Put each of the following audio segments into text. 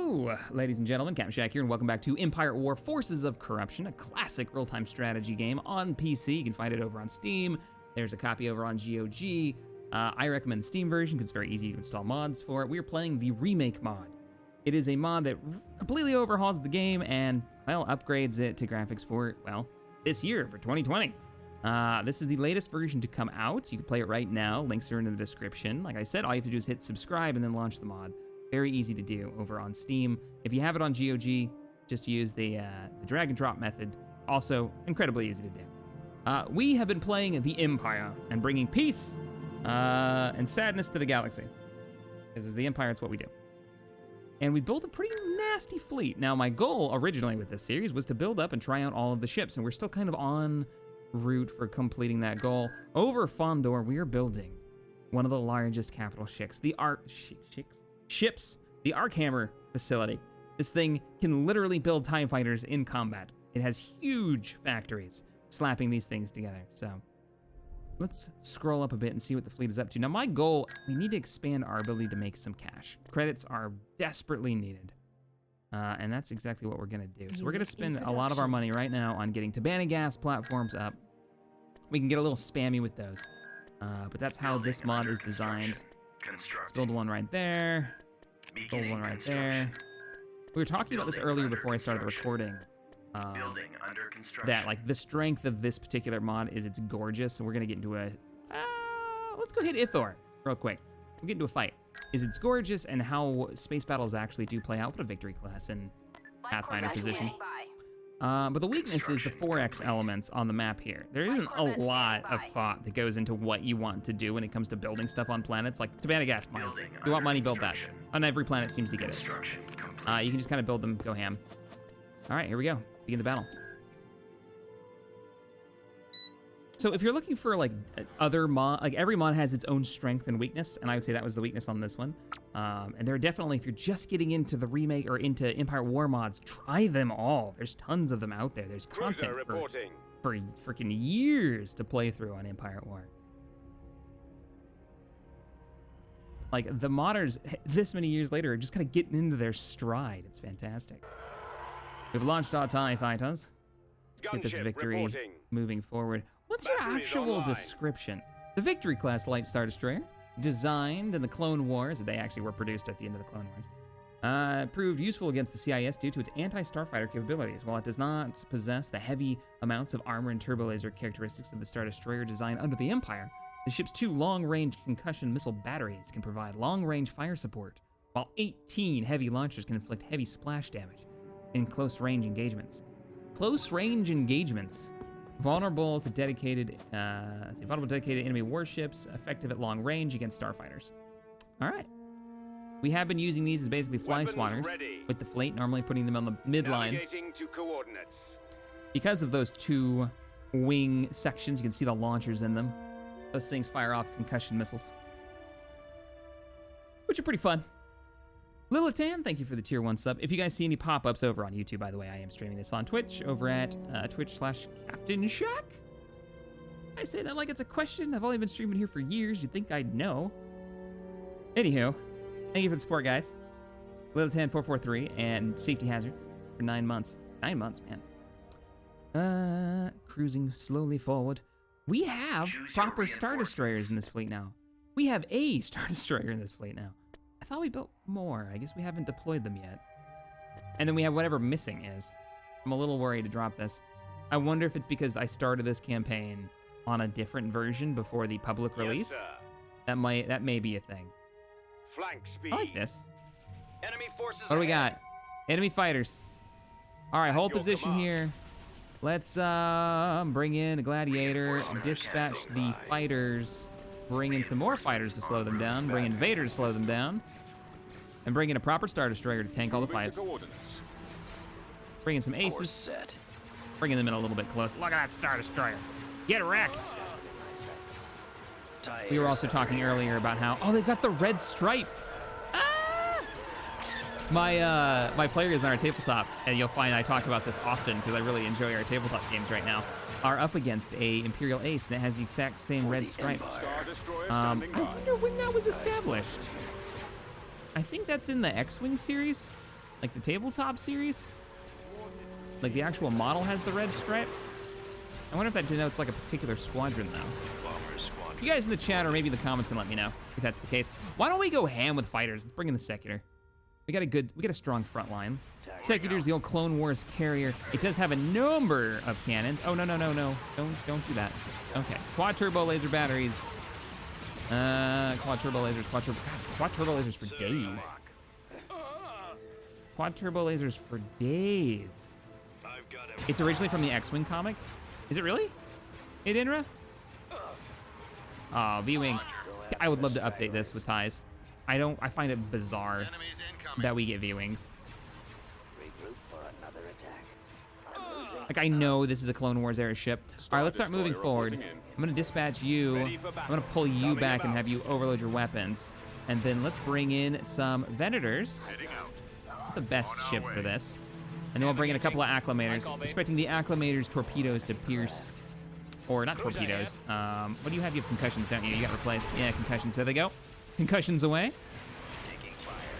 Hello, ladies and gentlemen, CaptainShacks here, and welcome back to Empire at War Forces of Corruption, a classic real-time strategy game on PC. You can find it over on Steam. There's a copy over on GOG. I recommend the Steam version because it's very easy to install mods for it. We are playing the Remake Mod. It is a mod that completely overhauls the game and, well, upgrades it to graphics for, well, this year, for 2020. This is the latest version to come out. You can play it right now. Links are in the description. Like I said, all you have to do is hit subscribe and then launch the mod. Very easy to do over on Steam. If you have it on GOG, just use the drag and drop method. Also, incredibly easy to do. We have been playing the Empire and bringing peace and sadness to the galaxy. This is the Empire, it's what we do. And we built a pretty nasty fleet. Now, my goal originally with this series was to build up and try out all of the ships, and we're still kind of on route for completing that goal. Over Fondor, we are building one of the largest capital ships, the Arkhammer facility. This thing can literally build TIE fighters in combat. It has huge factories slapping these things together. So let's scroll up a bit and see what the fleet is up to. Now, my goal, we need to expand our ability to make some cash. Credits are desperately needed. And that's exactly what we're gonna do. So we're gonna spend a lot of our money right now on getting Tabana gas platforms up. We can get a little spammy with those. But that's how this mod is designed. Let's build one right there. Build one right there. We were talking about this earlier before I started the recording. That, like, the strength of this particular mod is it's gorgeous. So we're gonna get into a... let's go hit Ithor real quick. We'll get into a fight. It's gorgeous, and how space battles actually do play out. What a victory class in Pathfinder position. But the weakness is the 4X elements on the map here. There isn't a lot of thought that goes into what you want to do when it comes to building stuff on planets. Like Tabana gas mine. You want money, build that. On every planet seems to get it. You can just kind of build them, go ham. All right, here we go. Begin the battle. So if you're looking for like other mod, like every mod has its own strength and weakness, and I would say that was the weakness on this one. And there are definitely, if you're just getting into the remake or into Empire War mods, try them all. There's tons of them out there. There's content for freaking years to play through on Empire War. Like the modders, this many years later, are just kind of getting into their stride. It's fantastic. We've launched our TIE fighters. Let's get this victory moving forward. What's your actual description? The Victory class Light Star Destroyer, designed in the Clone Wars, they actually were produced at the end of the Clone Wars, proved useful against the CIS due to its anti-starfighter capabilities. While it does not possess the heavy amounts of armor and turbo laser characteristics of the Star Destroyer designed under the Empire, the ship's 2 long-range concussion missile batteries can provide long-range fire support, while 18 heavy launchers can inflict heavy splash damage in close-range engagements. Close-range engagements. Vulnerable to dedicated enemy warships, effective at long range against starfighters. All right. We have been using these as basically fly swatters with the fleet, normally putting them on the midline. Because of those 2 wing sections, you can see the launchers in them. Those things fire off concussion missiles, which are pretty fun. Lilitan, thank you for the tier 1 sub. If you guys see any pop-ups over on YouTube, by the way, I am streaming this on Twitch over at Twitch/CaptainShacks. I say that like it's a question. I've only been streaming here for years. You'd think I'd know. Anywho, thank you for the support, guys. Lilitan443 and Safety Hazard for 9 months. 9 months, man. Cruising slowly forward. We have proper Star Destroyers in this fleet now. We have a Star Destroyer in this fleet now. I thought we built more. I guess we haven't deployed them yet. And then we have whatever missing is. I'm a little worried to drop this. I wonder if it's because I started this campaign on a different version before the public release. That may be a thing. Flank speed. I like this. Enemy forces what do we got? Enemy fighters. All right, hold position here. Let's bring in a gladiator, dispatch the fighters. Bring in some more fighters to slow them down. Bring in Vader to slow them down. And bring in a proper Star Destroyer to tank all the fight. Bring in some aces. Bringing them in a little bit close. Look at that Star Destroyer. Get wrecked. We were also talking earlier about how, oh, they've got the red stripe. Ah! My players on our tabletop, and you'll find I talk about this often because I really enjoy our tabletop games right now, are up against a Imperial ace that has the exact same red stripe. I wonder when that was established. I think that's in the X-Wing series. Like the tabletop series? Like the actual model has the red stripe? I wonder if that denotes like a particular squadron though. You guys in the chat or maybe in the comments can let me know if that's the case. Why don't we go ham with fighters? Let's bring in the Secutor. We got a strong front line. Secutor's the old Clone Wars carrier. It does have a number of cannons. Oh, no. Don't do that. Okay. Quad turbo laser batteries. Quad turbo lasers, quad turbo lasers for days. Quad turbo lasers for days. It's originally from the X-Wing comic. Is it really? Hey, Dinra? Oh, V-Wings. I would love to update this with ties. I find it bizarre that we get V-Wings. Like, I know this is a Clone Wars era ship. All right, let's start moving forward. I'm gonna dispatch you. I'm gonna pull you back and have you overload your weapons. And then let's bring in some Venators. Not the best ship for this. And then we'll bring in a couple of Acclimators. Expecting the Acclimators torpedoes to pierce. Or not torpedoes. What do you have? You have concussions, don't you? You got replaced. Yeah, concussions. There they go. Concussions away.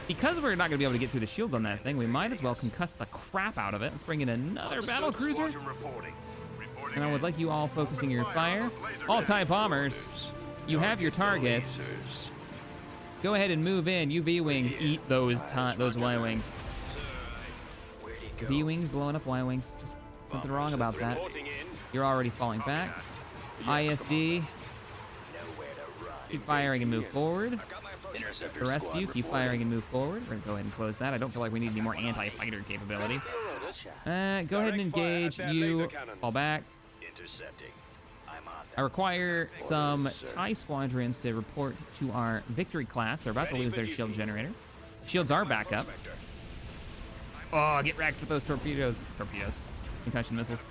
Because we're not going to be able to get through the shields on that thing, we might as well concuss the crap out of it. Let's bring in another battle cruiser. And I would like you all focusing your fire. All TIE bombers, you have your targets. Go ahead and move in. You V-Wings, eat those Y-Wings. V-Wings blowing up Y-Wings. Just something wrong about that. You're already falling back. ISD. Keep firing and move forward. The rest of you, keep firing and move forward. We're going to go ahead and close that. I don't feel like we need any more anti-fighter capability. Go ahead and engage. You fall back. I require some TIE squadrons to report to our victory class. They're about to lose their shield generator. Shields are back up. Oh, get wrecked with those torpedoes. Concussion missiles.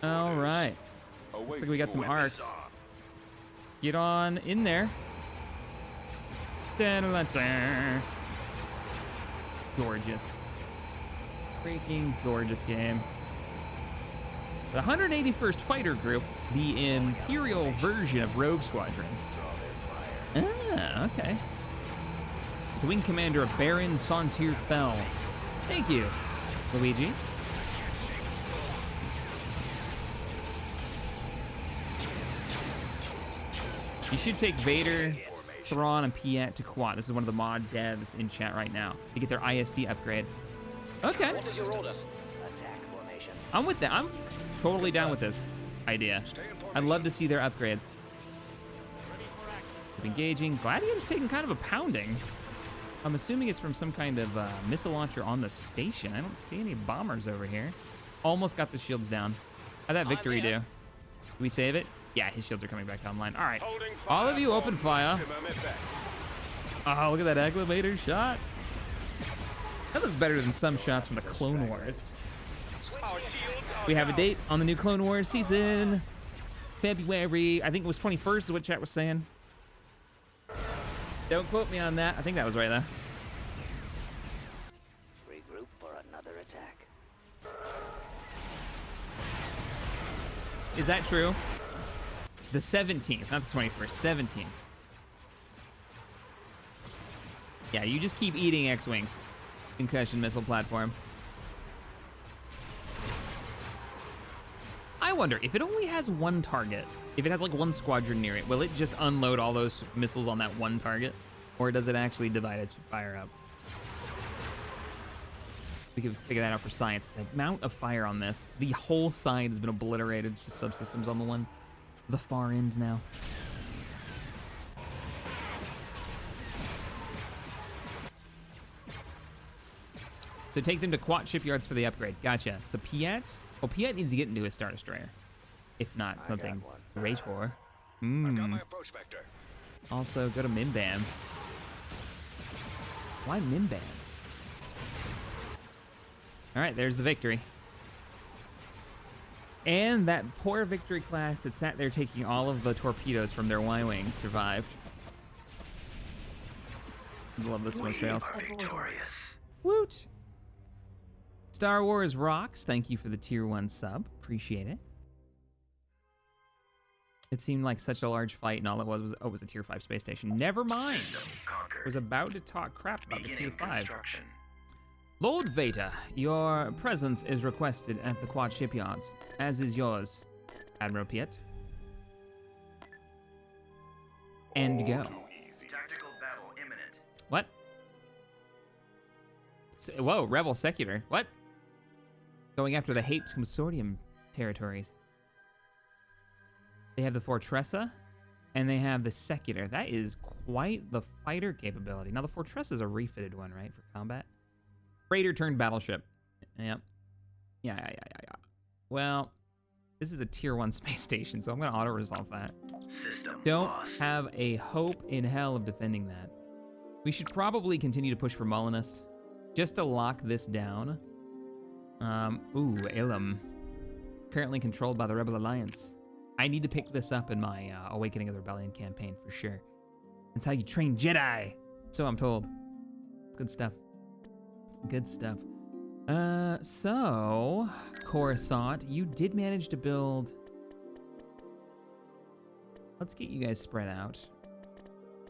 All right. Looks like we got some arcs. Get on in there. Gorgeous. Freaking gorgeous game. The 181st Fighter Group, the Imperial version of Rogue Squadron. Ah, okay. The Wing Commander of Baron Sontir Fell. Thank you, Luigi. You should take Vader, Thrawn, and Piet to Quad. This is one of the mod devs in chat right now to get their ISD upgrade. Okay. What is your order? I'm with that. I'm totally down with this idea. I'd love to see their upgrades. Keep engaging. Gladiator's taking kind of a pounding. I'm assuming it's from some kind of missile launcher on the station. I don't see any bombers over here. Almost got the shields down. How'd that victory do? Did we save it? Yeah, his shields are coming back online. All right. All of you open fire. Oh, look at that Acclimator shot. That looks better than some shots from the Clone Wars. We have a date on the new Clone Wars season. February, I think it was 21st is what chat was saying. Don't quote me on that. I think that was right though. Regroup for another attack. Is that true? The 17th, not the 21st, 17th. Yeah, you just keep eating X-Wings. Concussion missile platform. I wonder, if it only has one target, if it has like one squadron near it, will it just unload all those missiles on that one target? Or does it actually divide its fire up? We can figure that out for science. The amount of fire on this, the whole side has been obliterated, just subsystems on the far end now. So take them to Quat shipyards for the upgrade. Gotcha. So Piet? Oh, Piet needs to get into his Star Destroyer. If not, something. Raytor. I got my approach vector. Also, go to Mimbam. Why Mimbam? All right, there's the victory. And that poor victory class that sat there taking all of the torpedoes from their Y-Wings survived. Love this one, fails. Woot! Star Wars rocks. Thank you for the tier 1 sub. Appreciate it. It seemed like such a large fight, and all it was a tier 5 space station. Never mind. was about to talk crap about the tier 5. Construction. Lord Vader, your presence is requested at the Quad shipyards, as is yours, Admiral Piet. And go. Tactical battle imminent. What? Whoa, Rebel Secular. What? Going after the Hapes Consortium territories. They have the Fortressa, and they have the Secular. That is quite the fighter capability. Now, the Fortressa is a refitted one, right, for combat? Freighter turned battleship. Yep. Yeah. Well, this is a tier 1 space station, so I'm going to auto-resolve that. System Don't lost. have a hope in hell of defending that. We should probably continue to push for Muunilinst, just to lock this down. Elam. Currently controlled by the Rebel Alliance. I need to pick this up in my Awakening of the Rebellion campaign, for sure. That's how you train Jedi, so I'm told. Good stuff. Good stuff. So, Coruscant, you did manage to build... Let's get you guys spread out.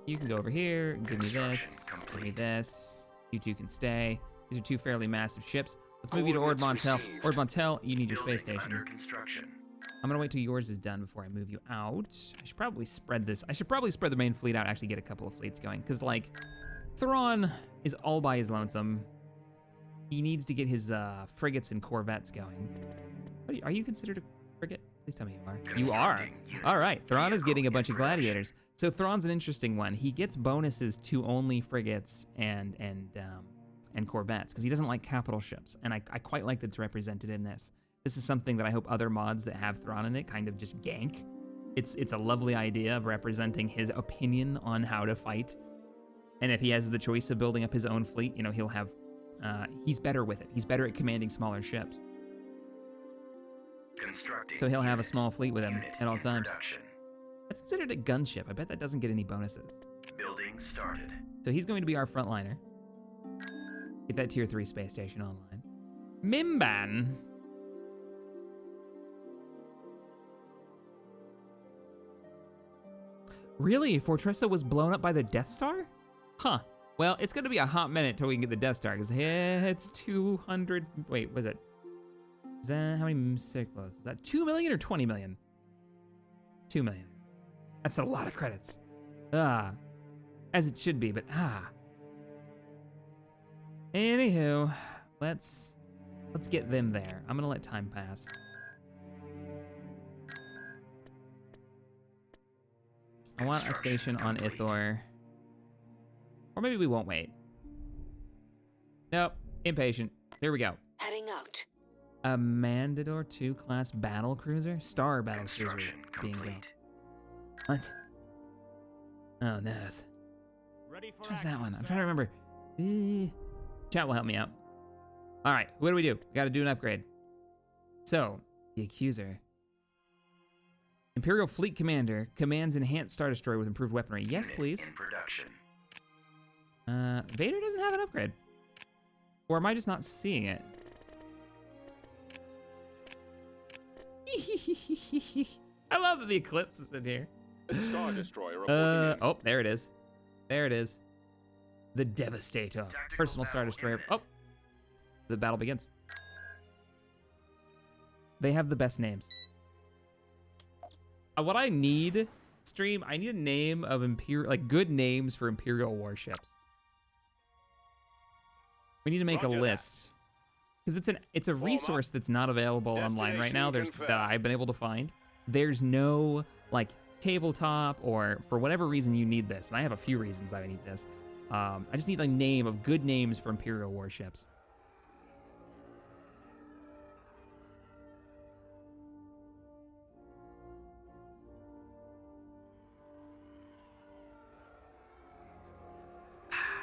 You can go over here, and give me this, give me this. You two can stay. These are two fairly massive ships. Let's move you to Ord Montel. Ord Montel, you need your space station. Under construction. I'm gonna wait till yours is done before I move you out. I should probably spread this. I should probably spread the main fleet out, actually get a couple of fleets going. Because, like, Thrawn is all by his lonesome. He needs to get his frigates and corvettes going. Are you considered a frigate? Please tell me you are. You are. All right. Thrawn is getting a bunch of gladiators. So Thrawn's an interesting one. He gets bonuses to only frigates and corvettes because he doesn't like capital ships. And I quite like that it's represented in this. This is something that I hope other mods that have Thrawn in it kind of just gank. It's a lovely idea of representing his opinion on how to fight. And if he has the choice of building up his own fleet, you know, he'll have... he's better with it. He's better at commanding smaller ships. So he'll have a small fleet with him at all times. That's considered a gunship. I bet that doesn't get any bonuses. Building started. So he's going to be our frontliner. Get that tier 3 space station online. Mimban. Really? Fortressa was blown up by the Death Star? Huh. Well, it's going to be a hot minute till we can get the Death Star, because it's 200... Wait, was it? Is that... How many cycles? Is that 2 million or 20 million? 2 million. That's a lot of credits. As it should be, but Anywho, let's get them there. I'm going to let time pass. I want a station on Ithor. Or maybe we won't wait. Nope, impatient. Here we go. Heading out. A Mandador 2 class battle cruiser? Star battle cruiser being built. What? Oh, no. What's that one? I'm trying to remember. Chat will help me out. All right, what do? We gotta do an upgrade. So, the Accuser. Imperial Fleet Commander commands enhanced Star Destroyer with improved weaponry. Yes, please. In production. Vader doesn't have an upgrade. Or am I just not seeing it? I love that the Eclipse is in here. Star Destroyer reporting in. Oh, there it is. There it is. The Devastator. Personal Star Destroyer. Oh, the battle begins. They have the best names. What I need, stream, I need a name of Imperial, like good names for Imperial warships. We need to make a list. Because it's a resource that's not available online right now. That I've been able to find. There's no like tabletop or for whatever reason you need this. And I have a few reasons I need this. I just need a name of good names for Imperial warships.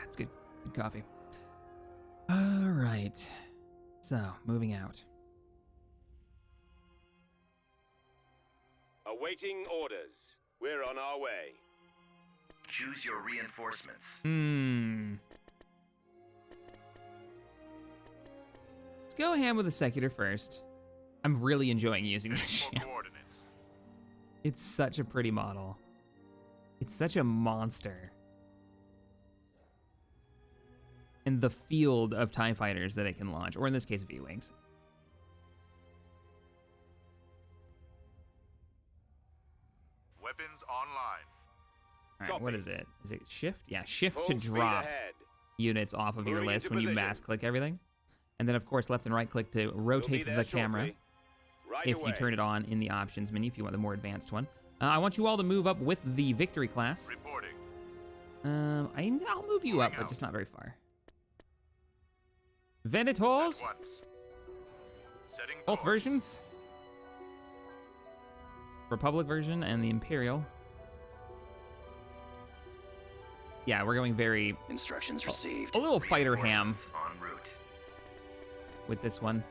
It's good. Good coffee. All right. So, moving out. Awaiting orders. We're on our way. Choose your reinforcements. Let's go ham with the Secular first. I'm really enjoying using this ship. It's such a pretty model. It's such a monster. and the field of TIE fighters that it can launch, or in this case, V-Wings. Weapons online. All right, what is it? Is it shift? Yeah, shift Full to speed drop ahead. units off of your Moving list into when you position. mass click everything. And then, of course, left and right click to We'll be rotate there the camera shortly. Right if away. you turn it on in the options menu if you want the more advanced one. I want you all to move up with the victory class. Reporting. I'll move you up, but just not very far. Venators, At once. Setting both course. versions. Republic version and the Imperial. Yeah, we're going very Instructions received. a little fighter ham Reinforcements en route. with this one.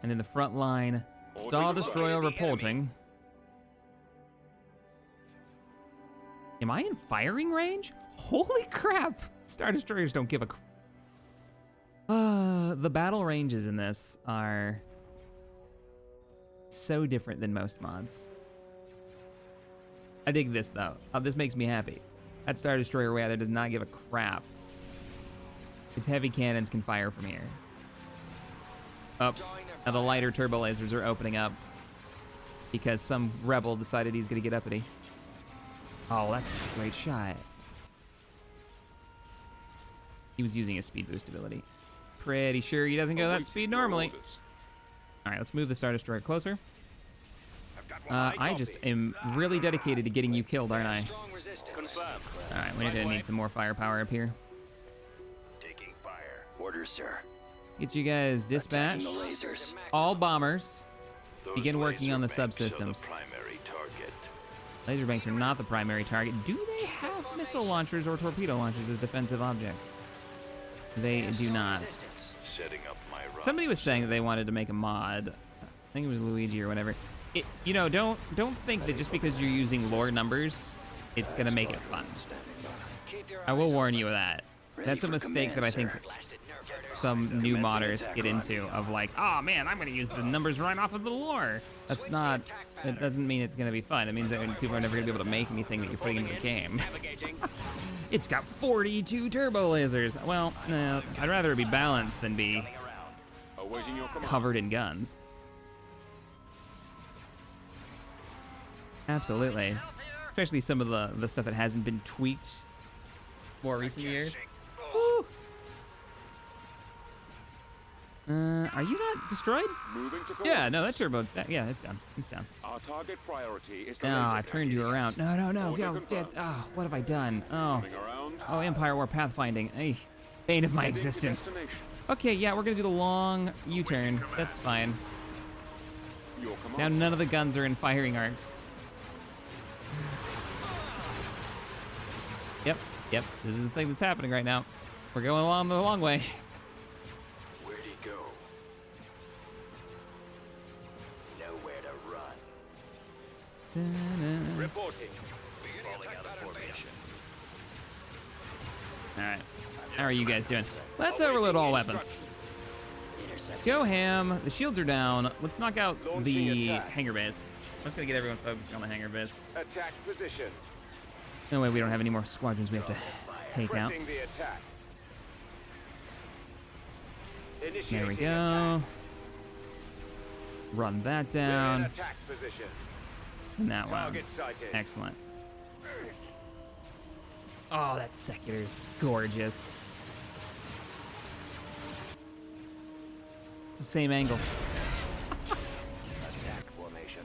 And in the front line, Ordering Star the Destroyer enemy. reporting. Am I in firing range? Holy crap! Star Destroyers don't give a the battle ranges in this are so different than most mods. I dig this though. This makes me happy. That Star Destroyer way out there does not give a crap. Its heavy cannons can fire from here. Up. Now the lighter turbo lasers are opening up because some rebel decided he's gonna get uppity. Oh, that's such a great shot. He was using his speed boost ability. Pretty sure he doesn't go that Awaiting speed your normally. orders. All right, let's move the Star Destroyer closer. I've got one eye I just copy. am really dedicated to getting you killed, aren't I? Strong resistance. Confirm. All right, we're gonna need some more firepower up here. Taking fire. Orders, sir. Get you guys dispatched. Attacking the lasers. All bombers. Those Begin working on the laser banks are subsystems. the primary target. Laser banks are not the primary target. Do they have missile launchers or torpedo launchers as defensive objects? They do not. Setting up my run. Somebody was saying that they wanted to make a mod. I think it was Luigi or whatever. You know, don't think that just because you're using lore numbers, it's gonna make it fun. Keep your I will eyes warn open. you of that. Ready That's a for mistake command, that I think sir. Blasted nerve enders. some new Commencing modders attack get run. into of like, oh man, I'm gonna use the numbers right off of the lore. That's not. It doesn't mean it's gonna be fun. It means that people are never gonna be able to make anything that you're putting into the game. Navigating. It's got 42 turbo lasers. Well, no, I'd rather it be balanced than be Awaiting your command. covered in guns. Absolutely. Especially some of the stuff that hasn't been tweaked more recent years. Woo. Are you not destroyed? Moving to Yeah, no, that coordinates. turbo. Yeah, it's down. It's down. Our target priority is the No, laser I've turned you tanks. around. No, Order go. confirmed. Oh, what have I done? Oh, Coming around. oh, Empire War pathfinding. Ay, bane of my Heading to existence. destination. Okay, yeah, we're gonna do the long U-turn. That's fine. Your command. Now none of the guns are in firing arcs. Yep. This is the thing that's happening right now. We're going along the long way. Where'd he go? Nowhere to run. Reporting. Falling out of formation. All right. How are you guys doing? Let's overload all weapons. Intercept. Go ham. The shields are down. Let's knock out Launching the attack. hangar bays. I'm just gonna get everyone focused on the hangar bays. Attack position. No way, we don't have any more squadrons we have to take out. Pressing the attack. There we Initiating go. attack. Run that We're in down. attack position. And that one. Target sighted. Excellent. Oh, that secular is gorgeous. It's the same angle. Attack formation.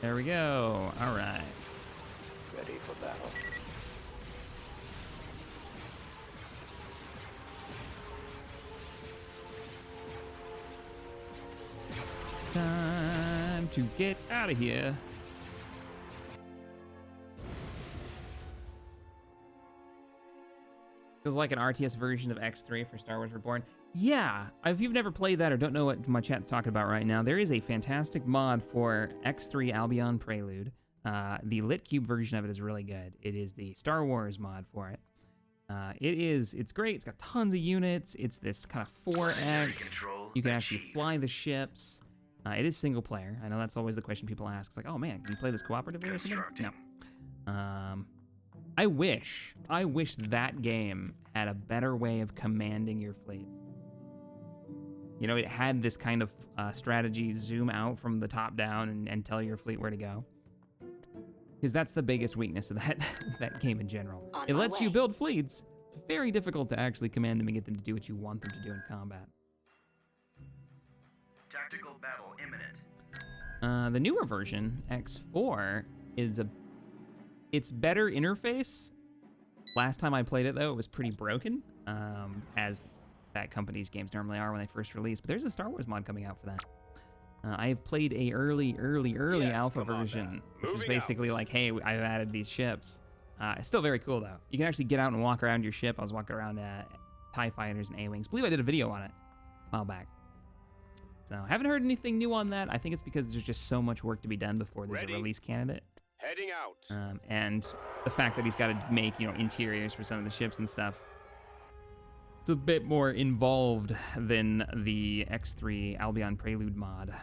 There we go. All right. Ready for battle. Time to get out of here. Feels like an RTS version of X3 for Star Wars Reborn. Yeah, if you've never played that or don't know what my chat's talking about right now, there is a fantastic mod for X3 Albion Prelude. The Lit Cube version of it is really good. It is the Star Wars mod for it. It's great. It's got tons of units. It's this kind of 4X. You can actually fly the ships. It is single player. I know that's always the question people ask. It's like, oh man, can you play this cooperatively or something? No. I wish that game had a better way of commanding your fleet. You know, it had this kind of strategy, zoom out from the top down and tell your fleet where to go. Because that's the biggest weakness of that game in general. It lets you build fleets. It's very difficult to actually command them and get them to do what you want them to do in combat. Tactical battle imminent. The newer version, X4, it's better interface. Last time I played it though, it was pretty broken, as that company's games normally are when they first release. But there's a Star Wars mod coming out for that. I have played a early alpha version, which is basically like, hey, I've added these ships. It's still very cool though. You can actually get out and walk around your ship. I was walking around TIE fighters and A-Wings. I believe I did a video on it a while back. So haven't heard anything new on that. I think it's because there's just so much work to be done before there's a release candidate. Heading out. And the fact that he's got to make, interiors for some of the ships and stuff. It's a bit more involved than the X3 Albion Prelude mod.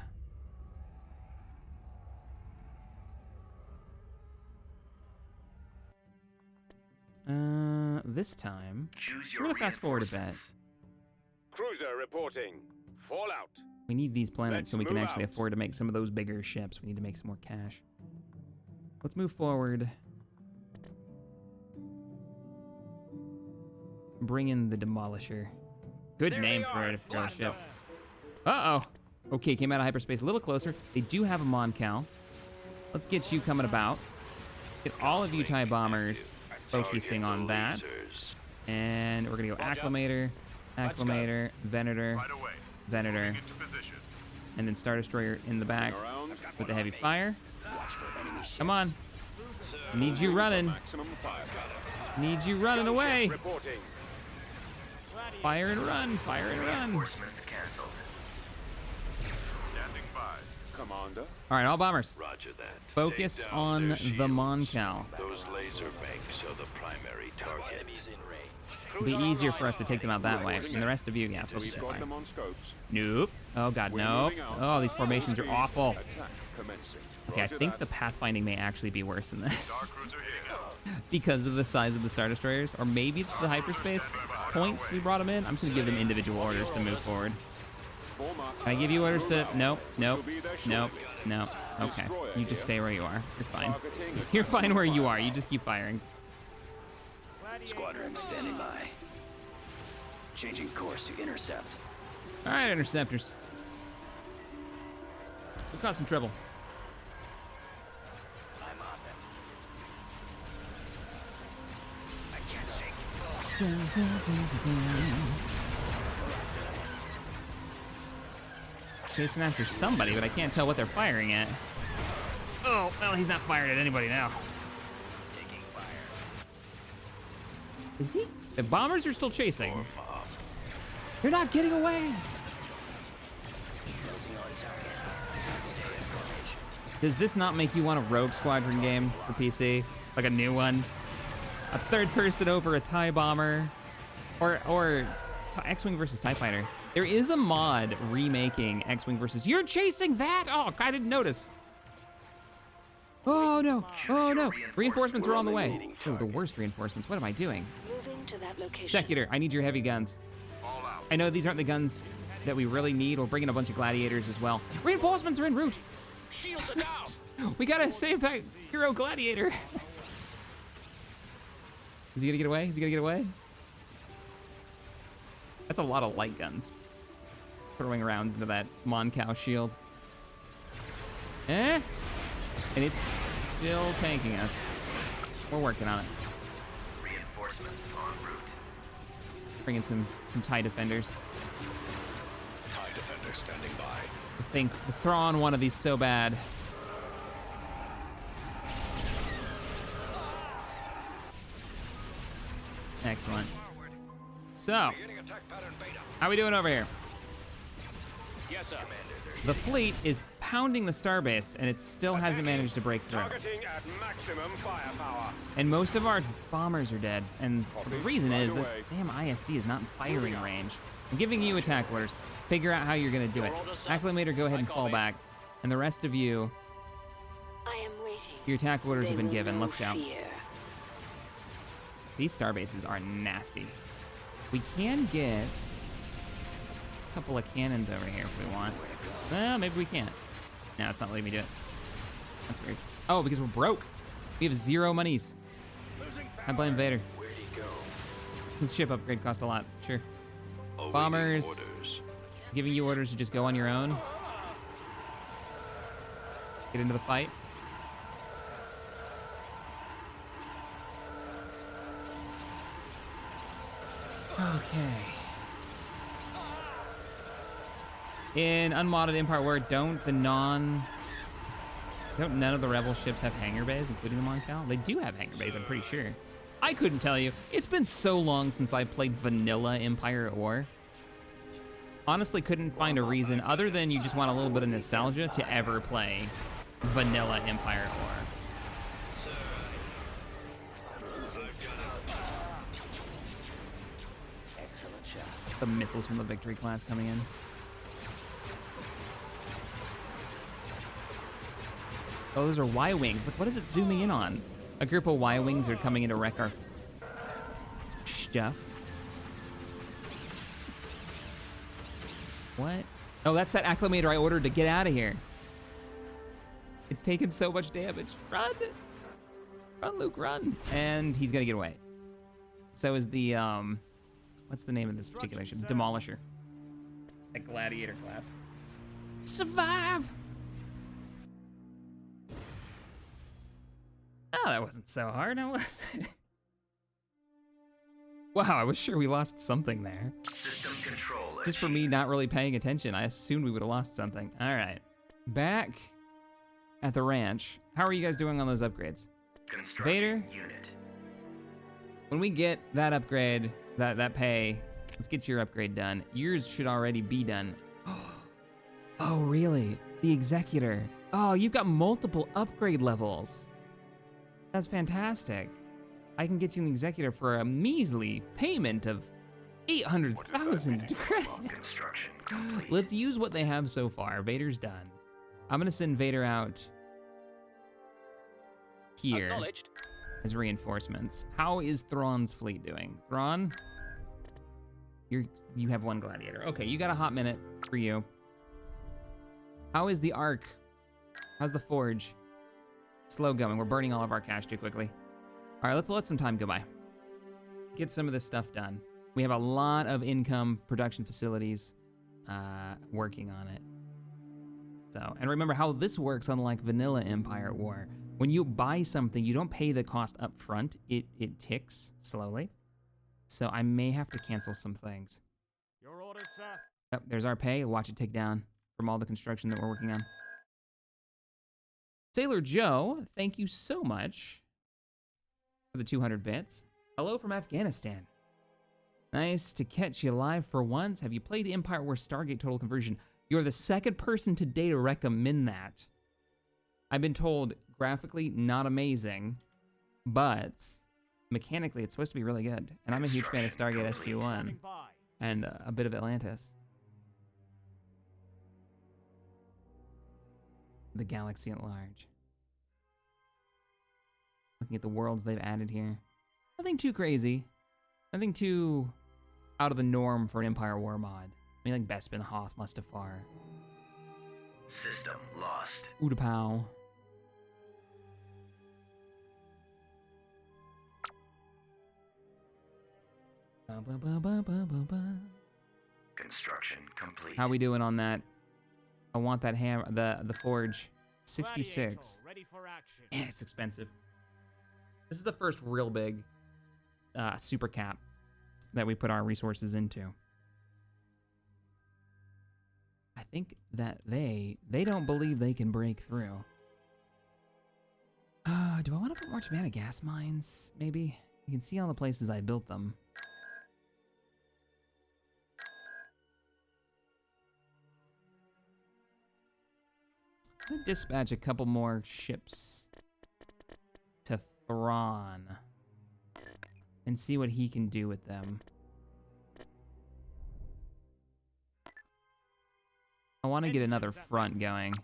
This time, we're gonna fast forward a bit. Cruiser reporting. Fallout. We need these planets Let's so we can move actually out. afford to make some of those bigger ships. We need to make some more cash. Let's move forward. Bring in the Demolisher. Good name for a ship. Uh-oh. Okay, came out of hyperspace a little closer. They do have a Moncal. Let's get you coming about. Get all of you TIE bombers focusing on that. And we're gonna go Acclimator, Venator, Right away. Venator, Into position. and then Star Destroyer in the back Around. with the heavy fire. Come on. Need you running. Maximum fire. Need you running away. Reporting. Fire and run, fire and run. Reinforcements canceled. Standing by. Commander. All right, all bombers. Roger that. Focus Take down on their the shields. Moncal. Those laser banks are the primary target. Enemies in range. It'll be easier for us to take them out that way. And the rest of you, yeah, focus We've your got fire. them on scopes. Nope. Oh god, We're no. moving out. Oh, these formations are awful. Attack commencing. Okay, I Roger think the that. pathfinding may actually be worse than Star this. Cruiser hitting out. Because of the size of the Star Destroyers. Or maybe it's the hyperspace points we brought them in. I'm just gonna give them individual orders to move forward. Former. Can I give you orders to... Move out. Nope, nope, She'll be there nope, shortly. nope. Okay, Destroyer you just here. stay where you are. You're fine. Targeting You're attack fine where you fire. are. You just keep firing. Squadron standing by. Changing course to intercept. All right, interceptors. Let's cause some trouble. I'm on them. I can't shake. Chasing after somebody, but I can't tell what they're firing at. Oh, well, he's not firing at anybody now. Taking fire. Is he? The bombers are still chasing. They're not getting away. Closing on target. Stay in formation. Does this not make you want a Rogue Squadron game for PC? Like a new one? A third person over a TIE bomber? Or X-Wing versus TIE Fighter. There is a mod remaking X-Wing versus... You're chasing that? Oh, I didn't notice. Oh no, oh no. Reinforcements are on the way. Oh, the worst reinforcements. What am I doing? Moving to that location. Secutor, I need your heavy guns. All out. I know these aren't the guns that we really need. We'll bring in a bunch of gladiators as well. Reinforcements are en route. Shields are down. We gotta save that hero gladiator. Is he gonna get away? Is he gonna get away? That's a lot of light guns. Throwing rounds into that Moncal shield. Eh? And it's still tanking us. We're working on it. Reinforcements en route. Bringing some TIE defenders. TIE defender standing by. I think the Thrawn one of these so bad. Excellent. So, Beginning attack pattern beta. how we doing over here? Yes, sir. Commander, The fleet is pounding the starbase, and it still hasn't managed to break through. Targeting at maximum firepower. And most of our bombers are dead. And the reason Right is that away. damn ISD is not in firing range. I'm giving you attack orders. Figure out how you're gonna do it. Acclimator, go ahead and fall back. And the rest of you, I am waiting. your attack orders have been They will given. know Let's go. fear. These starbases are nasty. We can get a couple of cannons over here if we want. Well, maybe we can't. No, it's not letting me do it. That's weird. Oh, because we're broke. We have 0 monies. I blame Vader. Where'd he go? His ship upgrade cost a lot. Sure. Awaiting Bombers. orders. Giving you orders to just go on your own. Get into the fight. Okay. In unmodded Empire War, don't none of the rebel ships have hangar bays, including the Moncal? They do have hangar bays, I'm pretty sure. I couldn't tell you. It's been so long since I played vanilla Empire at War. Honestly, couldn't find a reason other than you just want a little bit of nostalgia to ever play vanilla Empire at War. Excellent shot. The missiles from the Victory class coming in. Oh, those are Y-Wings. Like, what is it zooming in on? A group of Y-Wings are coming in to wreck our stuff. What? Oh, that's that acclimator I ordered to get out of here. It's taken so much damage. Run! Run, Luke, run! And he's gonna get away. So is the, what's the name of this particular ship? Demolisher. That gladiator class. Survive! Oh, that wasn't so hard, now was it? Wow, I was sure we lost something there. System control. Just for me not really paying attention, I assumed we would have lost something. All right, back at the ranch. How are you guys doing on those upgrades? Vader? Unit. When we get that upgrade, that pay, let's get your upgrade done. Yours should already be done. Oh, really? The Executor. Oh, you've got multiple upgrade levels. That's fantastic. I can get you an Executor for a measly payment of 800,000 credits. Construction complete. Let's use what they have so far. Vader's done. I'm gonna send Vader out here Acknowledged. as reinforcements. How is Thrawn's fleet doing? Thrawn, you have 1 gladiator. Okay, you got a hot minute for you. How is the Ark? How's the Forge? Slow going. We're burning all of our cash too quickly. All right, let's let some time go by. Get some of this stuff done. We have a lot of income production facilities working on it. So, and remember how this works unlike vanilla Empire at War. When you buy something, you don't pay the cost up front. It ticks slowly. So I may have to cancel some things. Your orders, sir. Yep, there's our pay. Watch it tick down from all the construction that we're working on. Sailor Joe, thank you so much for the 200 bits. Hello from Afghanistan. Nice to catch you live for once. Have you played Empire War Stargate Total Conversion? You're the second person today to recommend that. I've been told graphically not amazing, but mechanically it's supposed to be really good. And I'm a huge fan of Stargate SG-1 Standing by. and a bit of Atlantis. The galaxy at large. Looking at the worlds they've added here. Nothing too crazy. Nothing too out of the norm for an Empire War mod. I mean, like Bespin, Hoth, Mustafar, System lost. Utapau. Construction complete. How we doing on that? I want that hammer, the forge. 66. Gladiator, ready for action. Yeah, it's expensive. This is the first real big super cap that we put our resources into. I think that they don't believe they can break through. Do I want to put more Chimana gas mines? Maybe. You can see all the places I built them. Dispatch a couple more ships to Thrawn and see what he can do with them. I want to get another front going.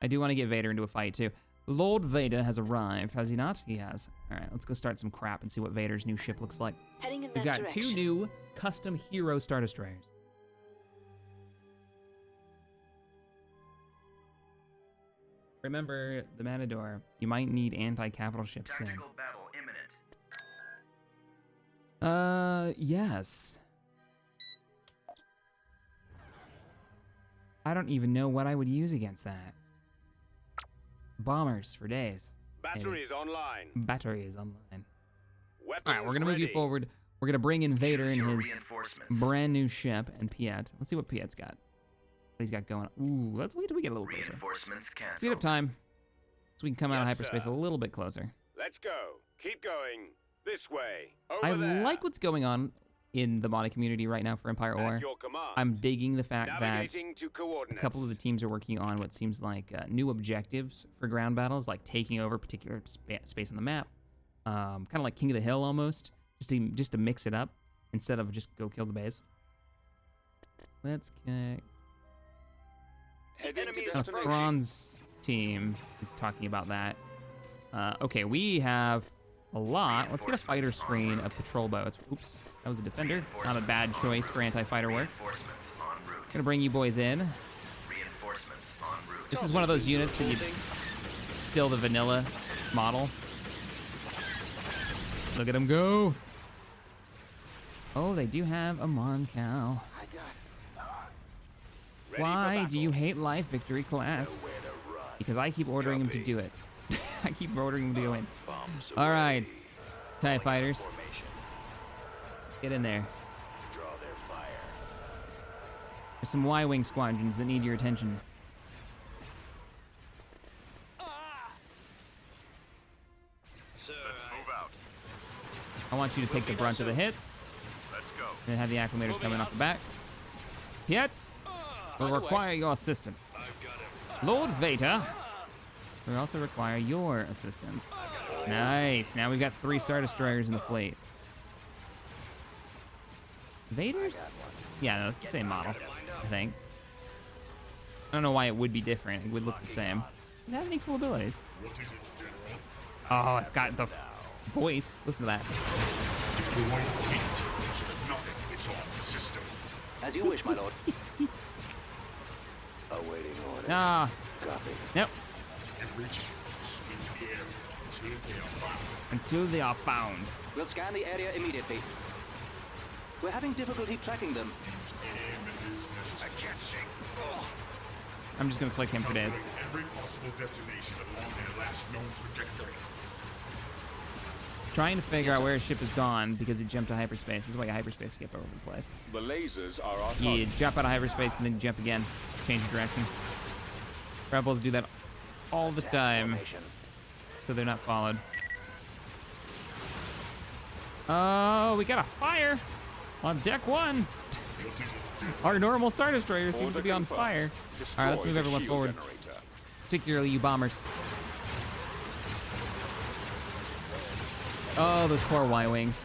I do want to get Vader into a fight too. Lord Vader has arrived, has he not? He has. All right, let's go start some crap and see what Vader's new ship looks like. Heading in We've that got direction. 2 new custom hero Star Destroyers. Remember the Matador. You might need anti-capital ships soon. Tactical battle imminent. Yes. I don't even know what I would use against that. Bombers for days. Batteries online. Batteries online. Weapons All right, we're gonna move you ready. forward. We're gonna bring in Vader Choose and your his reinforcements. brand new ship and Piet. Let's see what Piet's got. What he's got going on. Ooh, let's wait till we get a little closer. Reinforcements Speed canceled. up time so we can come out of Yes, hyperspace sir. a little bit closer. Let's go. Keep going. This way. Over I there. like what's going on in the modding community right now for Empire War. At your command. I'm digging the fact that Navigating to a coordinates. couple of the teams are working on what seems like new objectives for ground battles, like taking over particular space on the map, kind of like King of the Hill almost, just to mix it up instead of just go kill the base. Let's kick. Heading to Now, destination. Thrawn's team is talking about that. Okay, we have a lot. Let's get a fighter screen of patrol boats. Oops, that was a defender. Not a bad choice for anti-fighter work. Reinforcements en route. Gonna bring you boys in. Reinforcements en route. This is one of those units that you still the vanilla model. Look at them go. Oh, they do have a Moncal. Ready for Why battle. do you hate life, Victory class? Nowhere to run. Because I keep ordering them to Copy. do it. I keep ordering them to do it. Bombs All right, ready. TIE fighters, Formation. get in there. Draw their fire. There's some Y-wing squadrons that need your attention. Sir, Move out. I want you to take the brunt of the hits, Let's go. and have the acclimators coming off the back. Piet will require your assistance. I've got him. Lord Vader will also require your assistance. Nice. Now we've got 3 Star Destroyers in the fleet. Vader's? Yeah, no, it's the same model, I think. I don't know why it would be different. It would look the same. Does it have any cool abilities? Oh, it's got the voice. Listen to that. Deploy fleet so that nothing gets off the system. As you wish, my lord. Awaiting orders. Ah, Copy. nope. Every ship sweep the air until they are found. Until they are found. We'll scan the area immediately. We're having difficulty tracking them. Use any methods necessary. I can't see. I'm just gonna click him for days. Calculate every possible destination along their last known trajectory. Trying to figure out where his ship has gone because it jumped to hyperspace. This is why you hyperspace skip over the place. The lasers are our You target. jump out of hyperspace and then you jump again. Change your direction. Rebels do that all the time, Formation. so they're not followed. Oh, we got a fire on deck 1. Our normal Star Destroyer seems to be on fire. All right, let's move Destroy the everyone shield forward, generator. particularly you bombers. Oh, those poor Y-wings.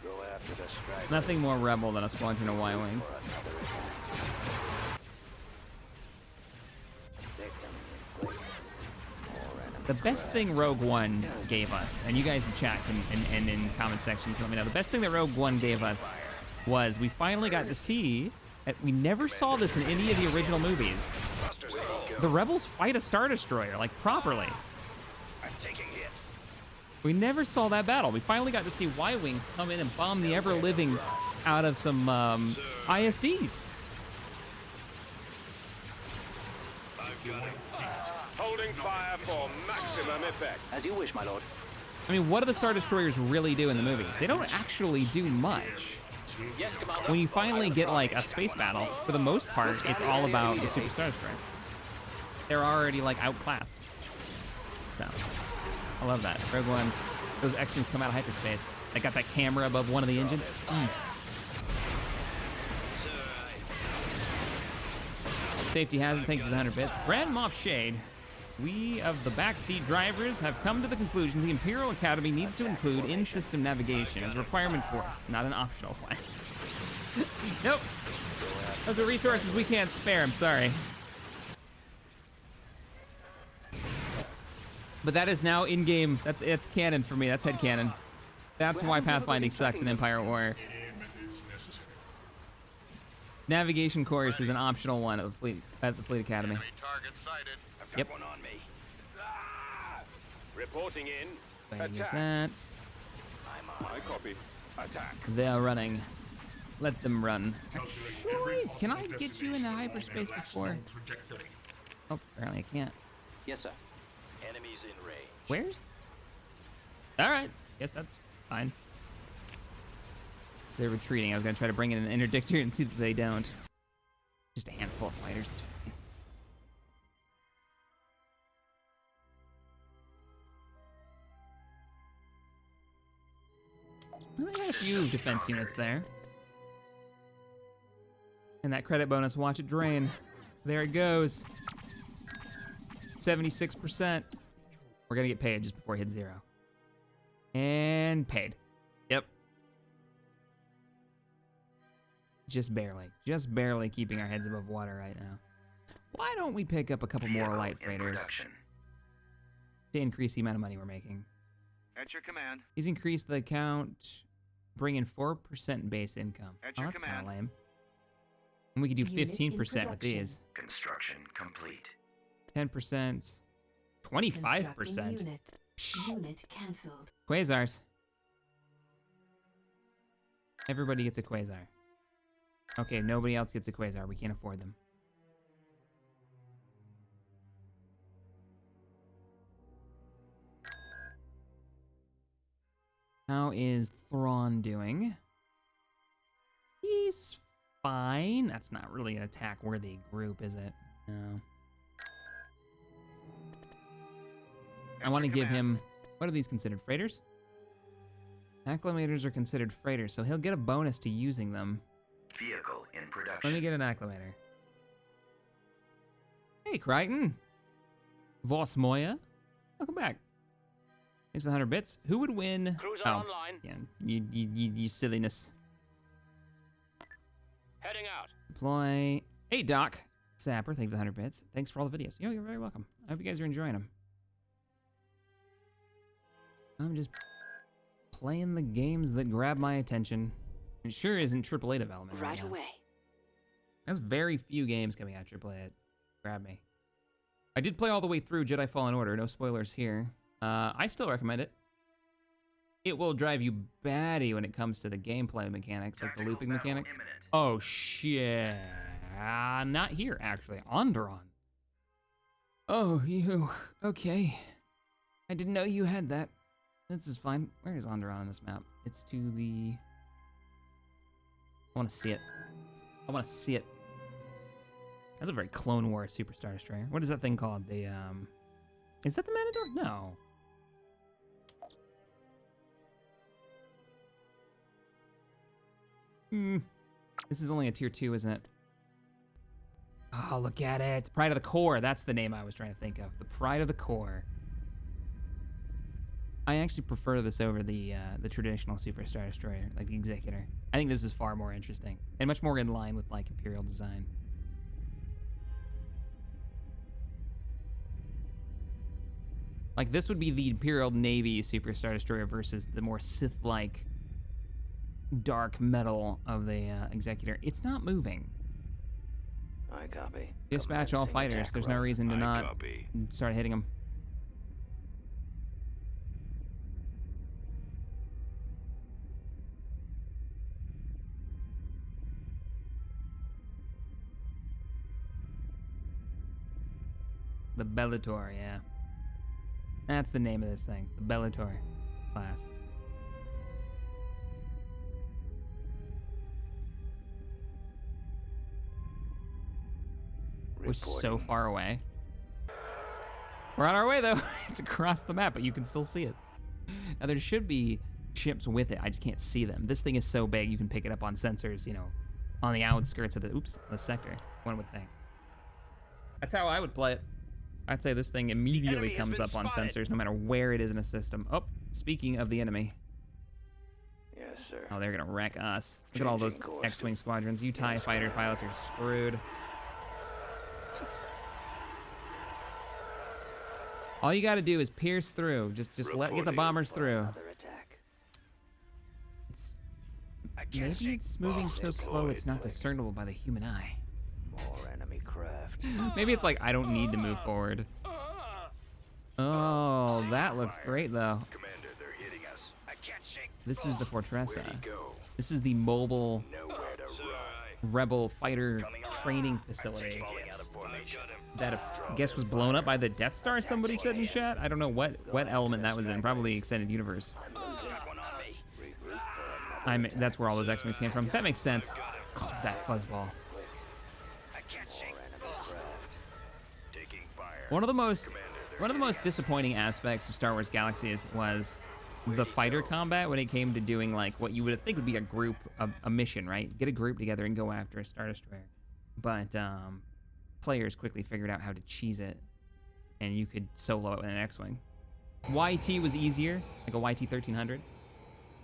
Go after the strike. Nothing more rebel than a squadron of Y-wings. For another attack. Victim in place. More enemy The best thing Rogue One gave us, and you guys in chat and in comment section can let me know, the best thing that Rogue One gave us was we finally got to see, we never saw this in any of the original movies, the Rebels fight a Star Destroyer, like properly. I'm taking hits. We never saw that battle. We finally got to see Y-Wings come in and bomb the ever-living out of some ISDs. Holding fire for maximum effect. As you wish, my lord. I mean, what do the Star Destroyers really do in the movies? They don't actually do much. Yes, Commander. When you finally get like a space battle, for the most part, it's all about the Super Star Destroyer. They're already like outclassed. So, I love that. Rogue One, those X-Wings come out of hyperspace. They got that camera above one of the engines. Safety hazard, thank you for the 100 bits. Grand Moff Shade. We of the backseat drivers have come to the conclusion the Imperial Academy needs to include in-system navigation as a requirement course, not an optional one. Nope. Those are resources we can't spare, I'm sorry. But that is now in-game, it's canon for me, that's headcanon. That's why pathfinding sucks in Empire War. Any methods necessary. Navigation course is an optional one at the Fleet Academy. Enemy target sighted. I've got Yep. one on me. Ah! Reporting in. Use Attack. that. I'm on. My copy. Attack. They're running. Let them run. Calculate every Actually, can I possible get you into destination hyperspace along their before? last known trajectory. Oh, apparently I can't. Yes, sir. Enemies in range. Where's? All right. Guess that's fine. They're retreating. I was gonna try to bring in an interdictor and see that they don't. Just a handful of fighters. It's fine. Well, I got a few defense units there. And that credit bonus, watch it drain. There it goes. 76%. We're gonna get paid just before it hits 0. And paid. Yep. Just barely keeping our heads above water right now. Why don't we pick up a couple more Vehicle light in freighters production. to increase the amount of money we're making? At your command. He's increased the account, bring in 4% base income. At Oh, your that's kind of command. lame. And we could do Unit in 15% with production. these. Construction complete. 10%, 25%. Constructing unit. Unit cancelled. Quasars. Everybody gets a quasar. Okay, nobody else gets a quasar. We can't afford them. How is Thrawn doing? He's fine. That's not really an attack-worthy group, is it? No. I want to give him... What are these considered? Freighters? Acclimators are considered freighters, so he'll get a bonus to using them. Vehicle in Let production. me get an acclimator. Hey, Crichton. Voss Moya. Welcome back. Thanks for the 100 bits. Who would win? Cruiser online. Yeah, you silliness. Heading out. Deploy. Hey, Doc. Sapper, thank you for the 100 bits. Thanks for all the videos. Yo, you're very welcome. I hope you guys are enjoying them. I'm just playing the games that grab my attention. It sure isn't AAA development Right now. away. There's very few games coming out AAA that grab me. I did play all the way through Jedi Fallen Order. No spoilers here. I still recommend it. It will drive you batty when it comes to the gameplay mechanics, like the Tactical looping battle mechanics. imminent. Oh, shit. Not here, actually. Onderon. Oh, you. Okay. I didn't know you had that. This is fine. Where is Onderon on this map? It's to the... I want to see it. I want to see it. That's a very Clone Wars Superstar Destroyer. What is that thing called? The, Is that the Matador? No. This is only a tier 2, isn't it? Oh, look at it. Pride of the Core. That's the name I was trying to think of. The Pride of the Core. I actually prefer this over the traditional Superstar Destroyer, like the Executor. I think this is far more interesting and much more in line with like Imperial design. Like this would be the Imperial Navy Superstar Destroyer versus the more Sith-like dark metal of the Executor. It's not moving. I copy. Dispatch all Commencing fighters. attack There's no run. reason to I not copy. start hitting them. The Bellator, yeah. That's the name of this thing. The Bellator class. We're so Reporting. far away. We're on our way though. It's across the map, but you can still see it. Now there should be ships with it. I just can't see them. This thing is so big you can pick it up on sensors, you know, on the outskirts of the the sector. One would think. That's how I would play it. I'd say this thing immediately enemy has comes been up on spotted. sensors, no matter where it is in a system. Oh, speaking of the enemy. Yes, sir. Oh, they're gonna wreck us. Look at all those Changing course. X-Wing squadrons. You TIE fighter pilots are screwed. All you gotta do is pierce through. Just get the Reporting bombers For through. another attack. It's, I can't maybe see. it's moving so slow it's not deployed. discernible by the human eye. More enemy craft. Maybe it's like I don't need to move forward. Oh, that looks great though. Commander, they're hitting us. I can't shake. This is the Fortressa. Where'd he go? This is the mobile Nowhere to run. rebel fighter training facility Falling out of formation. that I guess was blown up by the Death Star, somebody said in chat. I don't know what element that was in, probably extended universe. I'm losing. Got one on me. Regroup for another That's where all those X-Wings came from. That makes sense. God, that fuzzball. quick. I can't shake. More enemy craft. Taking fire. One of the most Commander, they're disappointing aspects of Star Wars Galaxies was the fighter combat when it came to doing like what you would think would be a mission, right? Get a group together and go after a Star Destroyer. But players quickly figured out how to cheese it, and you could solo it with an X-Wing. YT was easier, like a YT 1300.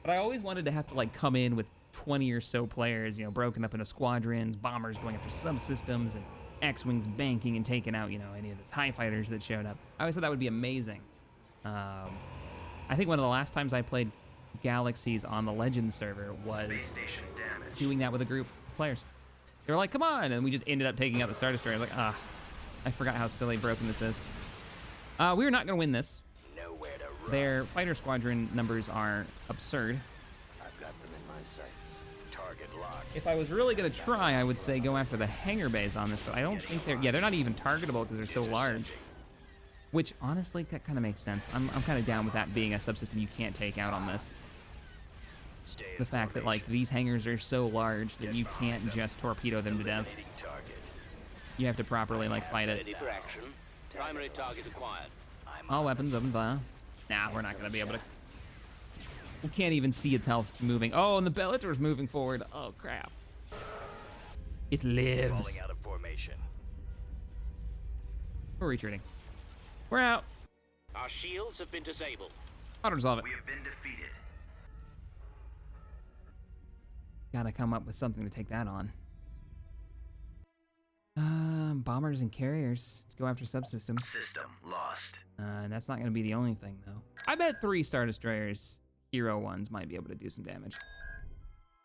But I always wanted to have to like come in with 20 or so players, you know, broken up into squadrons, bombers going after subsystems, and X-Wings banking and taking out, you know, any of the TIE fighters that showed up. I always thought that would be amazing. I think one of the last times I played Galaxies on the Legends server was Space station damage. doing that with a group of players. They were like, come on, and we just ended up taking out the Star Destroyer. Like, I forgot how silly broken this is. We're not gonna win this. Nowhere to run. Their fighter squadron numbers are absurd. I've got them in my sights. target locked. If I was really gonna try, I would say go after the hangar bays on this, but I don't think they're not even targetable because they're so large. Which, honestly, that kind of makes sense. I'm kind of down with that being a subsystem you can't take out on this. Stay in The fact that, like, these hangars are so large that you can't just torpedo them to death. eliminating target. You have to properly, like, fight it. Ready for action. Primary target acquired. All weapons open fire. Nah, we're not gonna be able to. We can't even see its health moving. Oh, and the Bellator's moving forward. Oh, crap. It lives. Falling out of formation. We're retreating. We're out. Our shields have been disabled. Auto resolve it. We have been defeated. Gotta come up with something to take that on. Bombers and carriers to go after subsystems. System lost. And that's not gonna be the only thing, though. I bet 3 Star Destroyers, hero ones, might be able to do some damage.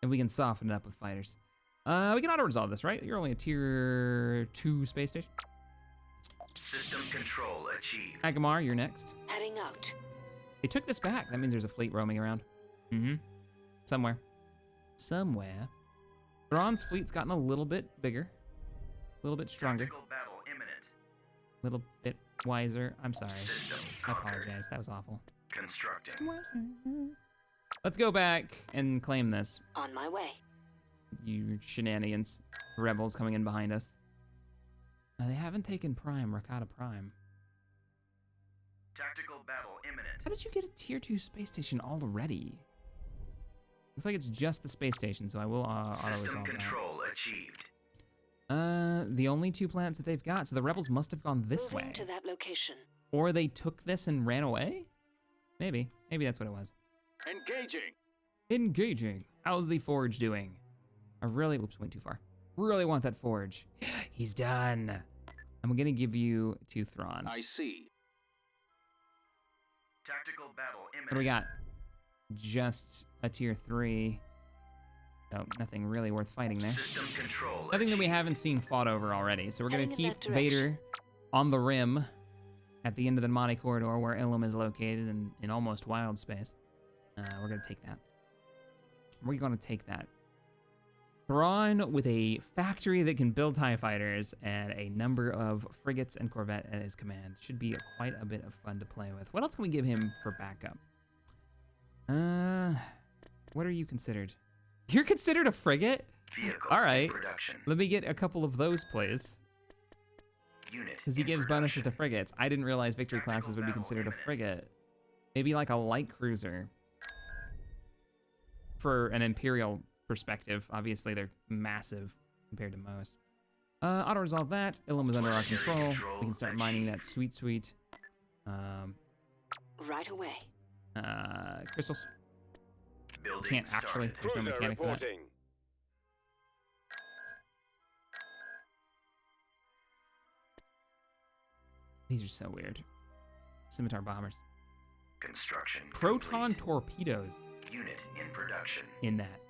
And we can soften it up with fighters. We can auto-resolve this, right? You're only a tier 2 space station. System control achieved. Agamar, you're next. Heading out. They took this back. That means there's a fleet roaming around. Mm-hmm. Somewhere. Thrawn's fleet's gotten a little bit bigger. A little bit stronger. Tactical battle imminent. A little bit wiser. I'm sorry. System I conquered. apologize. That was awful. Constructing. Let's go back and claim this. On my way. You shenanigans. Rebels coming in behind us. They haven't taken Prime, Rakata Prime. Tactical battle imminent. How did you get a tier 2 space station already? Looks like it's just the space station, so I will auto-resolve System that. control achieved. The only 2 planets that they've got, so the rebels must have gone this Moving way. to that location. Or they took this and ran away? Maybe. Maybe that's what it was. Engaging. Engaging. How's the forge doing? I really, oops, went too far. Really want that forge. He's done. I'm gonna give you to Thrawn. I see. Tactical battle imminent. What do we got? Just a tier 3. So nothing really worth fighting there. System control Nothing that we achieved. haven't seen fought over already. So we're gonna Heading in keep that Vader on the rim at the end of the Mani corridor where Ilum is located in almost wild space. We're gonna take that. We're gonna take that. Thrawn with a factory that can build TIE fighters and a number of frigates and corvette at his command. Should be quite a bit of fun to play with. What else can we give him for backup? What are you considered? You're considered a frigate? Vehicle All right. in production. Let me get a couple of those, please. Unit Because he in gives bonuses to production. frigates. I didn't realize victory Tactical classes would be battle considered a imminent. frigate. Maybe like a light cruiser. For an Imperial perspective, obviously they're massive compared to most. Auto-resolve that. Ilum is under our Legendary control. control We can start mining that achieved. sweet. Right away. Crystals. Building Can't actually. started. There's no Cruiser mechanic for that. reporting. These are so weird. Scimitar bombers. Construction Proton complete. torpedoes Unit in production. in that.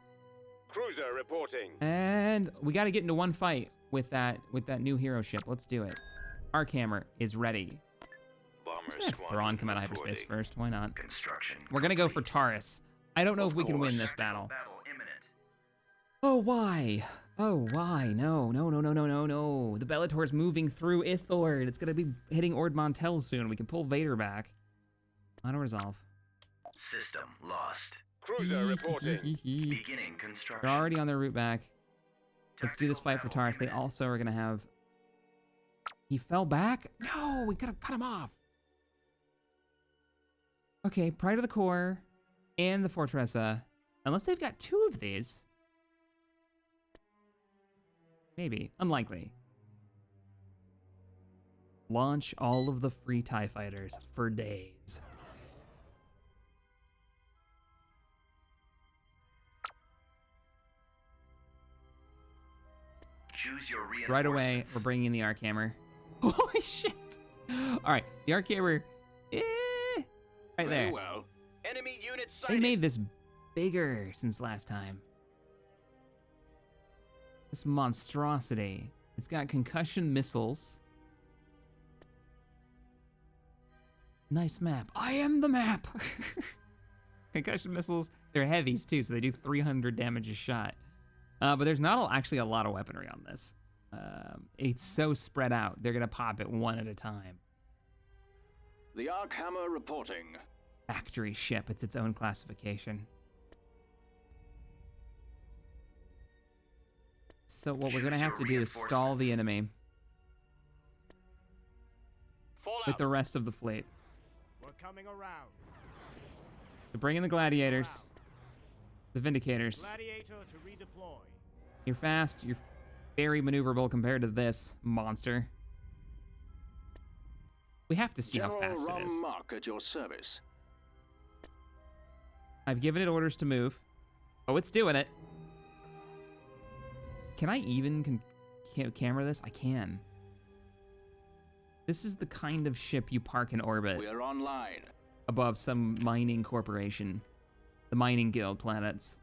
Cruiser reporting. And we got to get into one fight with that new hero ship. Let's do it. Arc Hammer is ready. Bomber Let's have Thrawn come out of hyperspace first. Why not? Construction. We're gonna go for complete. Taris. I don't know Of if we can win course. this battle. Battle imminent. Oh, why? Oh, why? No. The Bellator's moving through Ithor. It's gonna be hitting Ord Mantell soon. We can pull Vader back. Auto-resolve. System lost. Cruiser reporting. Beginning construction. They're already on their route back. Let's do this Tactical fight for battle Taris. They imminent. also are gonna have... He fell back? No, we gotta cut him off. Okay, Pride of the Core and the Fortressa. Unless they've got two of these. Maybe. Unlikely. Launch all of the free TIE fighters for days. Choose your reinforcements. Right away, we're bringing in the Arc Hammer. Holy shit! Alright, the Arc Hammer... right there. well. Enemy unit They sighted. made this bigger since last time. This monstrosity. It's got concussion missiles. Nice map. I am the map! Concussion missiles, they're heavies too, so they do 300 damage a shot. But there's not actually a lot of weaponry on this. It's so spread out. They're gonna pop it one at a time. The Arc Hammer reporting. Factory ship, it's its own classification. So what we're gonna Choose have your to do is stall the reinforcements. enemy Fallout. with the rest of the fleet. We're coming around. So bring in the gladiators, the vindicators. Gladiator to redeploy. You're fast, you're very maneuverable compared to this monster. We have to see General how fast it is. Rum Mark at your service. I've given it orders to move. Oh, it's doing it. Can I even camera this? I can. This is the kind of ship you park in orbit We're online. above some mining corporation, the mining guild planets,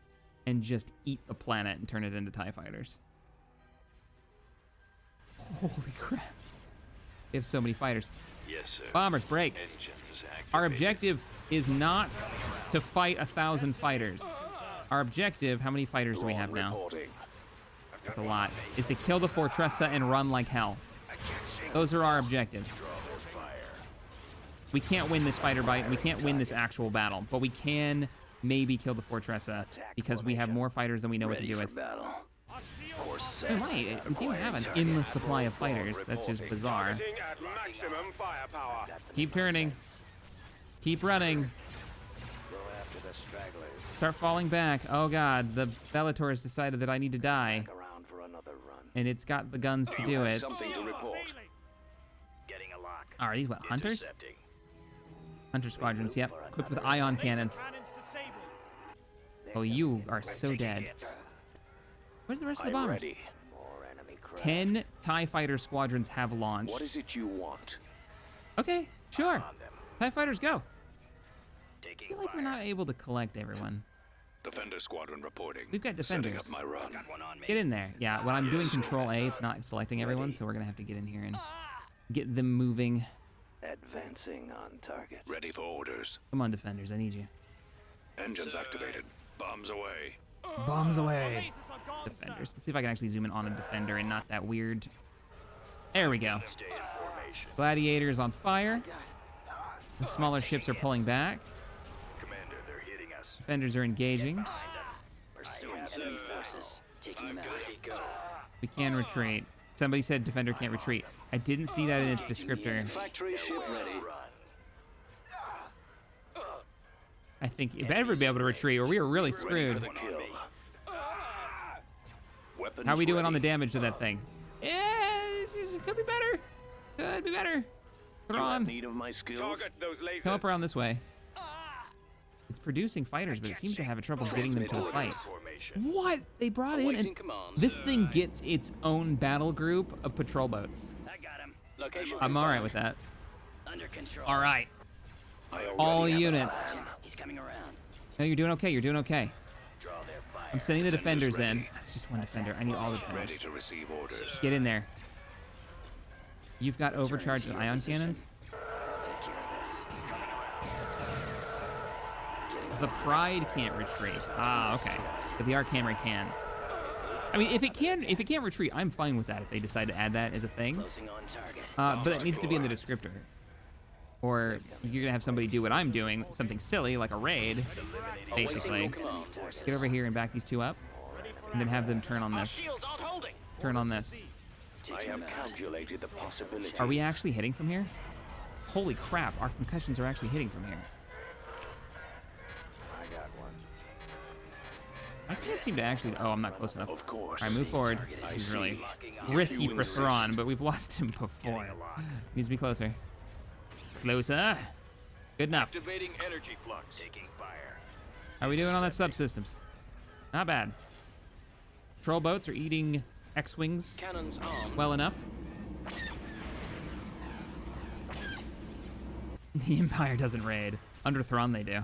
and just eat the planet and turn it into TIE fighters. Holy crap. They have so many fighters. Yes, sir. Bombers, break. Engines Our activated. objective is not to fight 1,000 fighters. Our objective, how many fighters do we have now? Reporting. That's a lot. Is to kill the Fortressa and run like hell. Those are our objectives. We can't win this fighter fight. We can't win this actual battle, but we can maybe kill the Fortressa because we have more fighters than we know what to Ready do for with. battle. Course set. You're right. It didn't have an endless supply of fighters. That's just bizarre. Targeting at maximum firepower. Keep turning. Keep running. Go after the stragglers. Start falling back. Oh god, the Bellator has decided that I need to die, Around for another run. and it's got the guns to do it. Something to report. Getting a lock. Are these what, hunters? Intercepting. Hunter squadrons, yep. Equipped with ion cannons. Cannons disabled. Oh, you are so dead. Where's the rest of the bombers? Ready. More enemy craft. 10 TIE fighter squadrons have launched. What is it you want? Okay, sure. On them. TIE fighters, go. I Taking feel like fire. we're not able to collect everyone. Defender squadron reporting. We've got Setting defenders. up my run. Got one on me. Get in there. Yeah, when I'm doing Control A, it's not selecting everyone, so we're gonna have to get in here and get them moving. Advancing on target. Ready for orders. Come on, defenders, I need you. Engines activated. Bombs away. Bombs away. Lasers are gone, Defenders. sir. Let's see if I can actually zoom in on a defender and not that weird. There we go. Stay in formation. Gladiators on fire. The smaller ships are pulling back. Commander, they're hitting us. Defenders are engaging. Pursuing enemy forces. Taking them out. We can retreat. Somebody said defender can't retreat. I didn't see that in its descriptor. Factory ship ready. I think you better be able to retreat or we are really Ready for screwed. the kill. Weapons How are we doing on the ready. damage to that thing? Yeah! It could be better. Could be better. Come on. Need of my skills? Target those lasers. Come up around this way. It's producing fighters, but it seems to have trouble getting them to the fight. Formation. What? They brought in, and this thing gets its own battle group of patrol boats. I got him. Location. I'm all right with that. Under control. All right, I already all have a units. plan. He's coming around. No, you're doing okay. You're doing okay. Draw their fire. I'm sending the defenders in. ready. That's just one defender. I need all the Ready defenders. to receive orders. Get in there. You've got overcharged ion cannons. Take care of this. The Pride can't retreat. Ah, okay. But the Arc Hammer can. I mean, if it can't retreat, I'm fine with that. If they decide to add that as a thing, Closing on target. but it needs to be in the descriptor. Or you're gonna have somebody do what I'm doing, something silly like a raid, basically. Get over here and back these two up, and then have them turn on this. Shields aren't holding. Turn on this. I have calculated the possibilities. Are we actually hitting from here? Holy crap! Our concussions are actually hitting from here. I got one. I can't seem to actually. Oh, I'm not close enough. Of course. All right, move forward. This is really risky for Thrawn, but we've lost him before. Needs to be closer. Closer. Good enough. Activating energy flux. Taking fire. How are we doing on that subsystems? Not bad. Patrol boats are eating X-Wings Cannons armed. well enough. The Empire doesn't raid. Under Thrawn they do.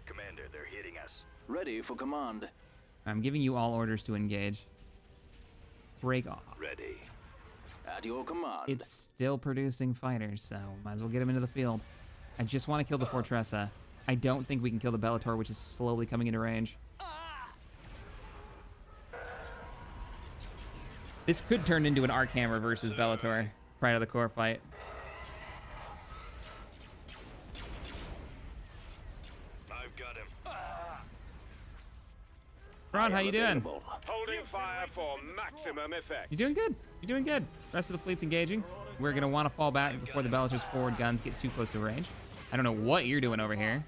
Commander, they're hitting us. Ready for command. I'm giving you all orders to engage. Break off. Ready. At your command. It's still producing fighters, so might as well get them into the field. I just want to kill the Fortressa. I don't think we can kill the Bellator, which is slowly coming into range. This could turn into an Arc Hammer versus Bellator prior to the core fight. I've got him. Ron, how you doing? Holding fire for maximum effect. You're doing good. You're doing good. Rest of the fleet's engaging. We're gonna want to fall back before the Bellator's forward guns get too close to range. I don't know what you're doing over here.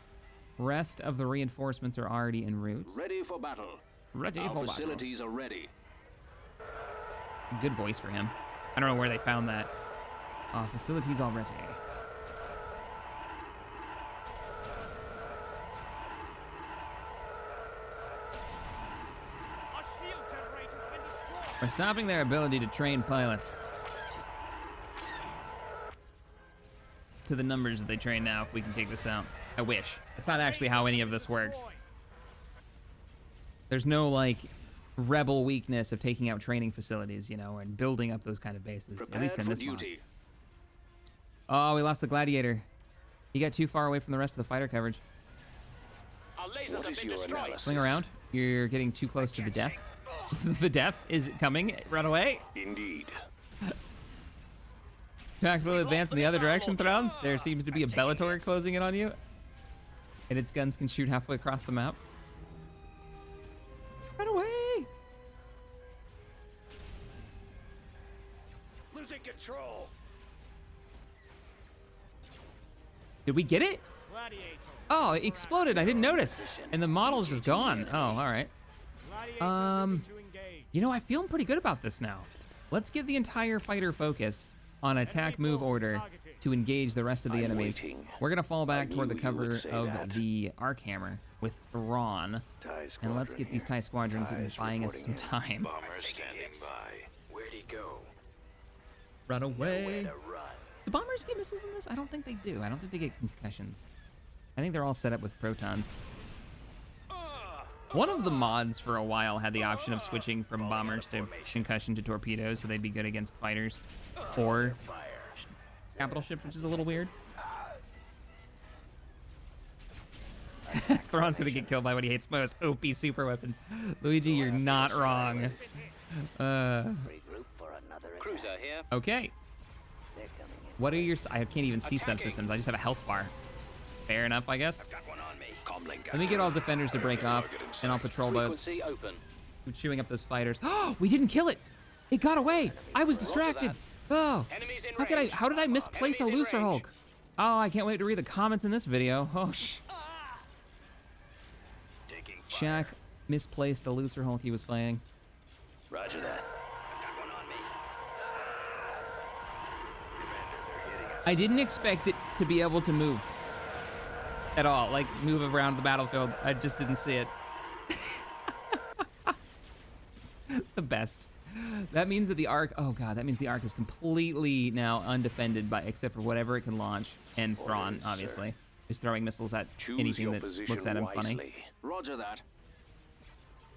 Rest of the reinforcements are already en route. Ready for battle. Ready Our for battle. facilities are ready. Good voice for him. I don't know where they found that. Facilities already. Our shield generator's been destroyed. We're stopping their ability to train pilots. To the numbers that they train now, if we can take this out. I wish. That's not actually how any of this works. There's no, like, rebel weakness of taking out training facilities, you know, and building up those kind of bases. At least in Prepared this for mod. duty. Oh, we lost the Gladiator. He got too far away from the rest of the fighter coverage. Our lasers What have is been your destroyed. analysis? Swing around. You're getting too close to the death. The death is coming. Run away. Indeed. Tactical advance in the other direction, Thrawn. There seems to be a Bellator closing in on you. And its guns can shoot halfway across the map. Run away! Losing control. Did we get it? Gladiator. Oh, it exploded. I didn't notice. And the model's just gone. Oh, all right. Gladiator Um, ready to engage. You know, I'm feeling pretty good about this now. Let's get the entire fighter focus on attack move order to engage the rest of the I'm enemies. waiting. We're gonna fall back I toward the knew you would cover say of that. the Arc Hammer with Thrawn. TIE And let's squadron get these here. TIE squadrons TIEs buying us some reporting in. time. Bomber standing by. Where'd he go? Run Nowhere away. to run. Do bombers get missiles in this? I don't think they do. I don't think they get concussions. I think they're all set up with protons. One of the mods for a while had the option of switching from bombers to concussion to torpedoes, so they'd be good against fighters or capital ships, which is a little weird. Thrawn's gonna get killed by what he hates most: OP super weapons. Luigi, you're not wrong. Regroup for another attack. Cruiser here. Okay. They're coming in. What are your? I can't even see subsystems. I just have a health bar. Fair enough, I guess. Got one on me. Comlink Let me get all defenders to break off, and I'll patrol boats. Frequency open. Chewing up those fighters. Oh, we didn't kill it. It got away. I was distracted. Oh, Enemies in how could I? range. How did I misplace a Enemies in looser range. Hulk? Oh, I can't wait to read the comments in this video. Oh, Taking fire. Shaq misplaced a looser Hulk he was fighting. Roger that. I didn't expect it to be able to move at all, like move around the battlefield. I just didn't see it. The best. That means that the Ark, oh god, that means the Ark is completely now undefended by, except for whatever it can launch, and Thrawn, obviously. Just throwing missiles at Choose anything your that position looks at him wisely. funny. Roger that.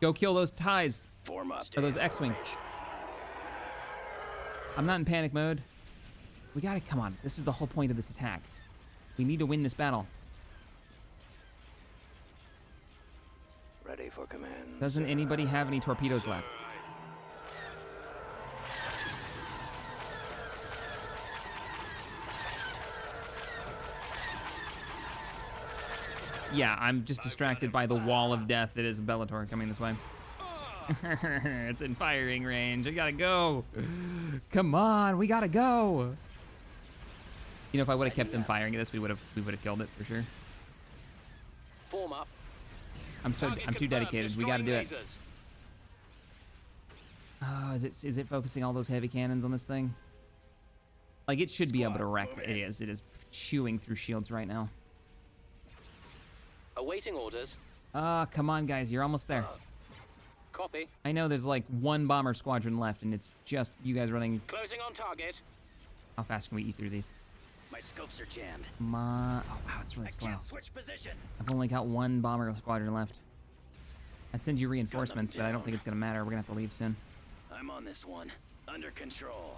Go kill those TIEs, Form up. or those X-Wings. I'm not in panic mode. We gotta, come on, this is the whole point of this attack. We need to win this battle. Ready for command. Doesn't anybody have any torpedoes left? Yeah, I'm just distracted by the wall of death that is Bellator coming this way. It's in firing range. I gotta go. Come on, we gotta go. You know, if I would have kept them firing at this, we would have killed it for sure. Form up. I'm too dedicated. We gotta do it. Oh, is it focusing all those heavy cannons on this thing? Like, it should be able to wreck. It is chewing through shields right now. Awaiting orders. Come on, guys, you're almost there. Copy. I know there's like one bomber squadron left, and it's just you guys running. Closing on target. How fast can we eat through these? My scopes are jammed. Oh wow, it's really slow. Switch position. I've only got one bomber squadron left. I'd send you reinforcements, but I don't think it's gonna matter. We're gonna have to leave soon. I'm on this one. Under control.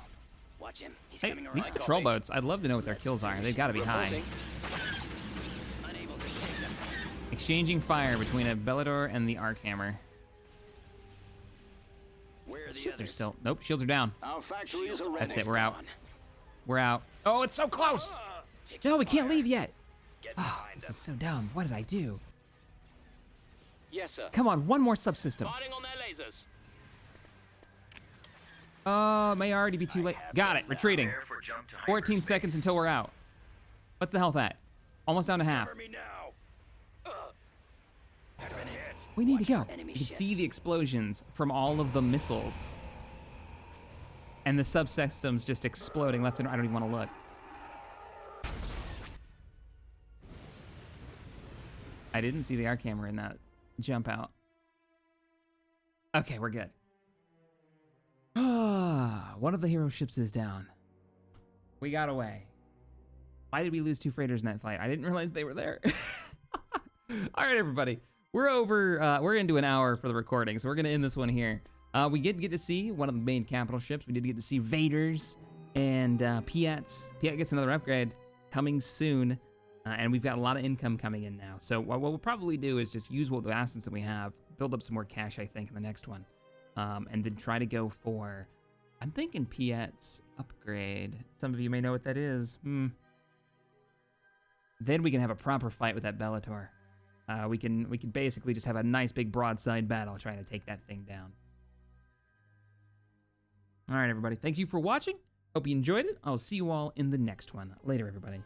Watch him. He's Hey, coming around. these patrol boats, I'd love to know what their kills are. They've got to be high. Unable to shake them. Exchanging fire between a Bellator and the Arkhammer. Where are the Shields are others? still. Nope, shields are down. Our factories are ready. That's it. We're out. We're out. Oh, it's so close. No, we can't leave yet. Oh, this is so dumb. What did I do? Yes, sir. Come on, one more subsystem. Firing on their lasers. Oh, may already be too late. Got it. Retreating. Prepare for jump to 14 hyperspace. seconds until we're out. What's the health at? Almost down to half. Cover me now. We need to go. enemy You can see ships. the explosions from all of the missiles. And the subsystems just exploding left and right. I don't even want to look. I didn't see the Arkhammer in that jump out. Okay, we're good. One of the hero ships is down. We got away. Why did we lose 2 freighters in that fight? I didn't realize they were there. All right, everybody. We're over, we're into an hour for the recording, so we're gonna end this one here. We did get to see one of the main capital ships. We did get to see Vaders and Piet's. Piet gets another upgrade coming soon, and we've got a lot of income coming in now. So what we'll probably do is just use what the assets that we have, build up some more cash, I think, in the next one, and then try to go for, I'm thinking Piet's upgrade. Some of you may know what that is. Then we can have a proper fight with that Bellator. We can basically just have a nice big broadside battle trying to take that thing down. All right, everybody. Thank you for watching. Hope you enjoyed it. I'll see you all in the next one. Later, everybody.